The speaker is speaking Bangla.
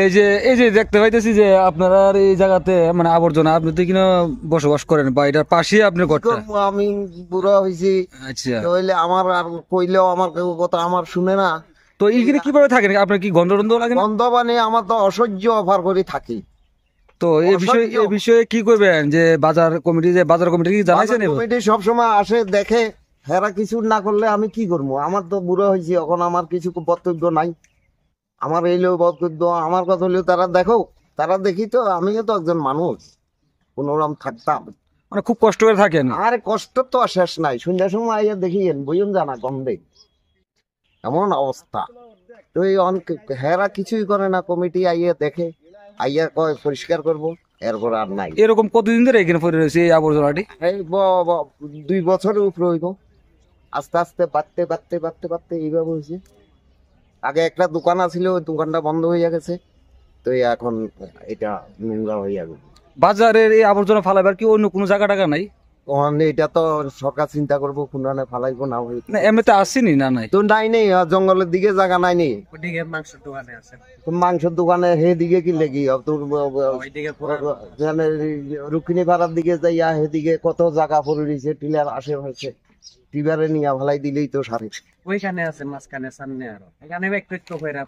এই যে দেখতে পাইতেছি যে আপনারা এই জায়গাতে মানে আবর্জনা আপনি তো কিনা বসবাস করেন বা এটার পাশেই আপনার কি ঘরটা। করবো আমি, বুড়া হয়েছি। আচ্ছা, হইলে আমার আর কইলেও আমার কেউ কথা আমার শুনে না। তো এইখানে কিভাবে থাকেন আপনার কি গন্ধ টন্ধ লাগে না? গন্ধ পানি আমার তো অসহ্য অফার করে থাকি। তো এই বিষয়ে কি করবেন যে বাজার কমিটি কি জানাইছেন এবার? কমিটি সবসময় আসে দেখে, হেরা কিছু না করলে আমি কি করবো? আমার তো বুড়ো হয়েছি, এখন আমার কিছু বক্তব্য নাই। আমার এইলেও বক্তব্য, আমার কথা হলেও তারা দেখো, তারা দেখি তো আমিও তো একজন মানুষ, কোনোরকম থাকতাম। মানে খুব কষ্ট করে থাকেন। আর কষ্ট তো আর শেষ নাই, সন্ধ্যার সময় আইয়া দেখিয়েন বইন জানা গন্ধে এমন অবস্থা। তো এই হেরা কিছুই করে না, কমিটি আইয়া দেখে, আইয়া কয় পরিষ্কার করবো, এরপর আর নাই। এরকম কতদিন ধরে এখানে পড়ে রয়েছে এই আবর্জনাটি? এই 2 বছরের উপরে হইব। আস্তে আস্তে বাড়তে বাড়তে বাড়তে বাড়তে এইভাবে হয়েছে। আগে একটা দোকান আছিল, ওই দোকানটা বন্ধ হয়ে গেছে। তো এখন এটা নোংরা হয়ে যাবে। বাজারের এই আবর্জনা ফালাইবার কি অন্য কোনো জায়গা টাকা নাই? তখন এটা তো সরকার চিন্তা করবো কোনখানে ফালাইবো না হইব। না এমনিতে আসেনি না নাই? তো নাই নেই, জঙ্গলের দিকে জায়গা নাই নেই। ওদিকে মাংসের দোকানে আছে। তো মাংসের দোকানে হে দিকে কি লেগি তোর ওইদিকে পুরো রুক্মিণী পাড়ার দিকে যাইয়া হেদিকে কত জায়গা পড়ে রয়েছে টিলার আশেপাশে, টিলারে নিয়ে ভালাই দিলেই তো সারে। ওইখানে আছে মাঝখানে সামনে আরো এখানে একটু একটু করে